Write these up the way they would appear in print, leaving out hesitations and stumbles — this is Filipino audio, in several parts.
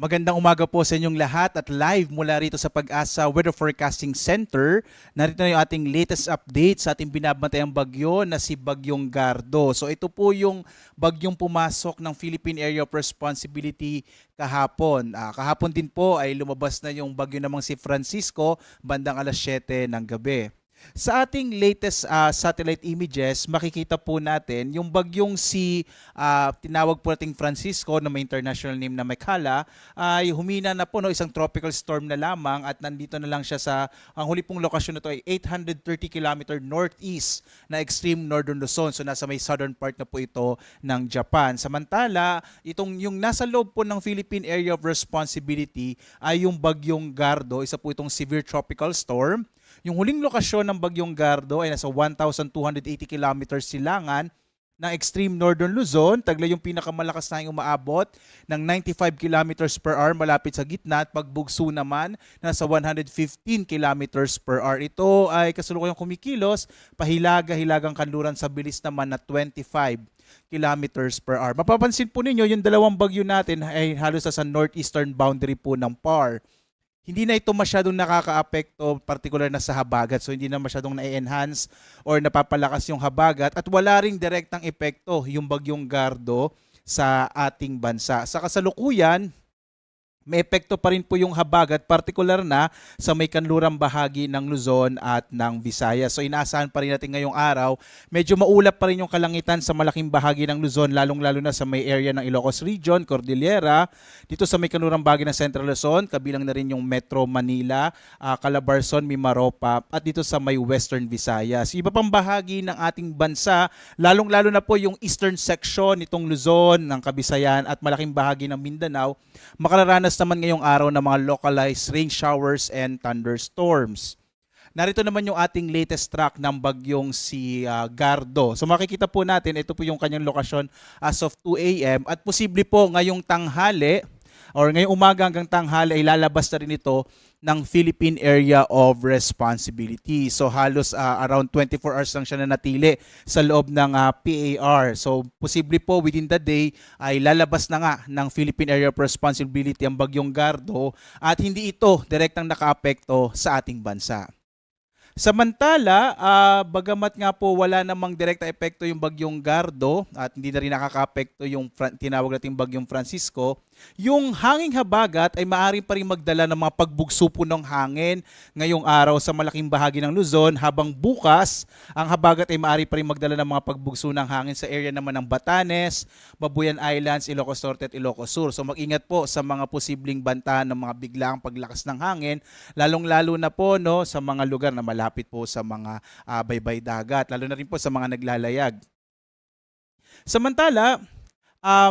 Magandang umaga po sa inyong lahat at live mula rito sa Pag-asa Weather Forecasting Center. Narito na yung ating latest update sa ating binabantayang bagyo na si Bagyong Gardo. So ito po yung bagyong pumasok ng Philippine Area of Responsibility kahapon. Kahapon din po ay lumabas na yung bagyo namang si Francisco bandang alas 7 ng gabi. Sa ating latest satellite images, makikita po natin yung bagyong si tinawag po nating Francisco na may international name na Mekhala ay humina na po, no, isang tropical storm na lamang at nandito na lang siya sa ang huli pong lokasyon na to ay 830 km northeast na extreme northern Luzon. So nasa may southern part na po ito ng Japan. Samantala, itong yung nasa loob po ng Philippine Area of Responsibility ay yung bagyong Gardo, isa po itong severe tropical storm. Yung huling lokasyon ng Bagyong Gardo ay nasa 1,280 kilometers silangan ng extreme northern Luzon. Taglay yung pinakamalakas na yung umaabot ng 95 kilometers per hour malapit sa gitna at pagbugso naman nasa 115 kilometers per hour. Ito ay kasalukuyang kumikilos, pahilaga-hilagang kanluran sa bilis naman na 25 kilometers per hour. Mapapansin po ninyo, yung dalawang bagyo natin ay halos sa northeastern boundary po ng PAR. Hindi na ito masyadong nakakaapekto particular na sa habagat. So hindi na masyadong na-enhance or napapalakas yung habagat at wala ring direktang epekto yung bagyong Gardo sa ating bansa. Sa kasalukuyan, may epekto pa rin po yung habagat, particular na sa may kanlurang bahagi ng Luzon at ng Visayas. So inaasahan pa rin natin ngayong araw, medyo maulap pa rin yung kalangitan sa malaking bahagi ng Luzon, lalong-lalo na sa may area ng Ilocos Region, Cordillera, dito sa may kanlurang bahagi ng Central Luzon, kabilang na rin yung Metro Manila, Calabarzon, Mimaropa, at dito sa may Western Visayas. Iba pang bahagi ng ating bansa, lalong-lalo na po yung eastern section nitong Luzon, ng Kabisayan at malaking bahagi ng Mindanao, makararanas naman ngayong araw ng mga localized rain showers and thunderstorms. Narito naman yung ating latest track ng bagyong si Gardo. So makikita po natin, ito po yung kanyang lokasyon as of 2 a.m. At posible po ngayong tanghali or ngayong umaga hanggang tanghali ay lalabas na rin ito ng Philippine Area of Responsibility. So halos around 24 hours lang siya nanatili sa loob ng PAR. So posible po within the day ay lalabas na nga ng Philippine Area of Responsibility ang bagyong Gardo at hindi ito direktang nakaapekto sa ating bansa. Samantala, bagamat nga po wala namang direkta epekto yung bagyong Gardo at hindi na rin nakakaapekto yung tinawag nating bagyong Francisco, yung hanging habagat ay maaari pa rin magdala ng mga pagbugso po ng hangin ngayong araw sa malaking bahagi ng Luzon, habang bukas ang habagat ay maaari pa rin magdala ng mga pagbugso ng hangin sa area naman ng Batanes, Babuyan Islands, Ilocos Norte at Ilocos Sur. So mag-ingat po sa mga posibleng banta ng mga biglaang paglakas ng hangin, lalong-lalo na po, no, sa mga lugar na malapit po sa mga baybay dagat, lalo na rin po sa mga naglalayag. Samantala,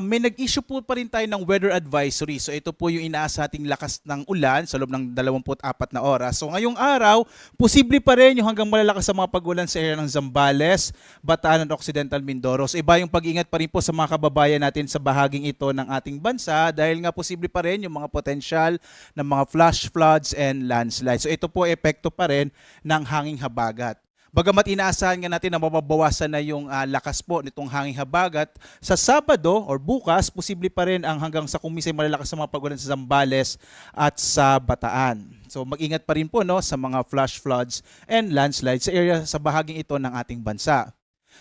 may nag-issue po pa rin tayo ng weather advisory. So ito po yung inaasa nating lakas ng ulan sa loob ng 24 na oras. So ngayong araw, posible pa rin yung hanggang malalakas sa mga pag-ulan sa area ng Zambales, Bataan at Occidental Mindoro. So iba yung pag-ingat pa rin po sa mga kababayan natin sa bahaging ito ng ating bansa dahil nga posible pa rin yung mga potensyal ng mga flash floods and landslides. So ito po epekto pa rin ng hanging habagat. Bagamat inaasahan nga natin na mababawasan na yung lakas po nitong hanging habagat, sa Sabado or bukas, posible pa rin ang hanggang sa kumisay malalakas sa mga pag-ulan sa Zambales at sa Bataan. So mag-ingat pa rin po, no, sa mga flash floods and landslides sa area sa bahaging ito ng ating bansa.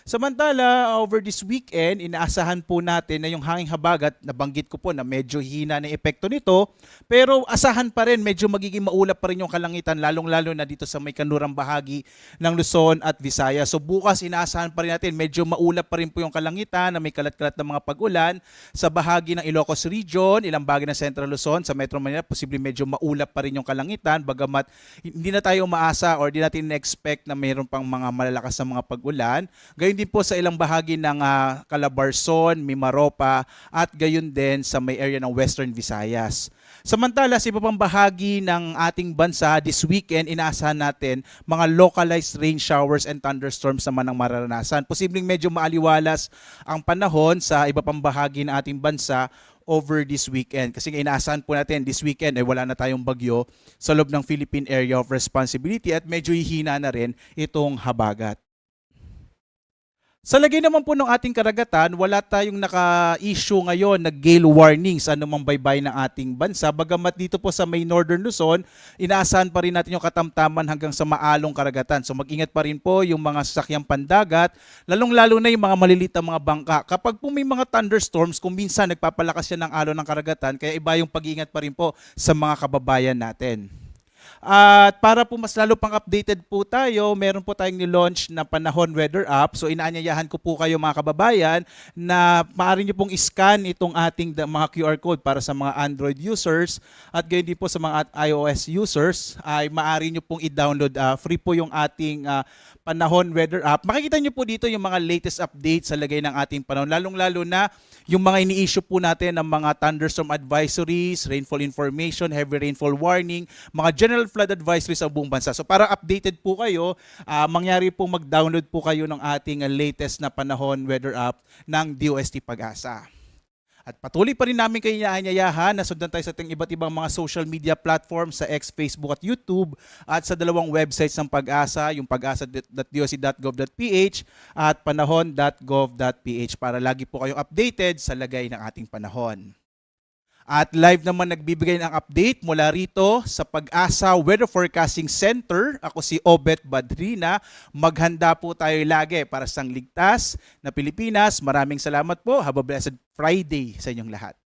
Samantala, over this weekend, inaasahan po natin na yung hanging habagat, nabanggit ko po na medyo hina na epekto nito, pero asahan pa rin, medyo magiging maulap pa rin yung kalangitan, lalong-lalo na dito sa may kanlurang bahagi ng Luzon at Visayas. So bukas, inaasahan pa rin natin, medyo maulap pa rin po yung kalangitan na may kalat-kalat na mga pag-ulan sa bahagi ng Ilocos Region, ilang bahagi ng Central Luzon, sa Metro Manila, posibleng medyo maulap pa rin yung kalangitan, bagamat hindi na tayo umaasa or hindi natin na-expect na mayroon pang mga malalakas na mga pag-ulan. Gayon din po sa ilang bahagi ng Calabarzon, Mimaropa at gayon din sa may area ng Western Visayas. Samantala, sa iba pang bahagi ng ating bansa, this weekend, inaasahan natin mga localized rain showers and thunderstorms naman ang mararanasan. Posibleng medyo maaliwalas ang panahon sa iba pang bahagi ng ating bansa over this weekend. Kasi inaasahan po natin, this weekend ay wala na tayong bagyo sa loob ng Philippine Area of Responsibility at medyo hihina na rin itong habagat. Sa lagay naman po ng ating karagatan, wala tayong naka-issue ngayon na gale warning sa anumang baybayin ng ating bansa. Bagamat dito po sa may Northern Luzon, inaasahan pa rin natin yung katamtaman hanggang sa maalong karagatan. So mag-ingat pa rin po yung mga sasakyang pandagat, lalong-lalo na yung mga maliliit na mga bangka. Kapag po may mga thunderstorms, kung minsan nagpapalakas yan ng alon ng karagatan, kaya iba yung pag-iingat pa rin po sa mga kababayan natin. At para po mas lalo pang updated po tayo, meron po tayong ni-launch na Panahon Weather App. So inaanyayahan ko po kayo mga kababayan na maaari nyo pong scan itong ating mga QR code para sa mga Android users at gayon din po sa mga iOS users ay maaari nyo pong i-download. Free po yung ating Panahon Weather App. Makikita nyo po dito yung mga latest updates sa lagay ng ating panahon. Lalong-lalo na yung mga ini-issue po natin ng mga thunderstorm advisories, rainfall information, heavy rainfall warning, mga general flood advisories sa buong bansa. So para updated po kayo, mangyari po mag-download po kayo ng ating latest na Panahon Weather App ng DOST Pag-asa. At patuloy pa rin namin kayo inaanyayahan na sundan tayo sa ating iba't ibang mga social media platforms sa X, Facebook at YouTube at sa dalawang websites ng Pag-asa, yung pag-asa.doc.gov.ph at panahon.gov.ph para lagi po kayong updated sa lagay ng ating panahon. At live naman nagbibigay ng update mula rito sa Pag-asa Weather Forecasting Center. Ako si Obet Badrina. Maghanda po tayo lagi para sa ligtas na Pilipinas. Maraming salamat po. Have a blessed Friday sa inyong lahat.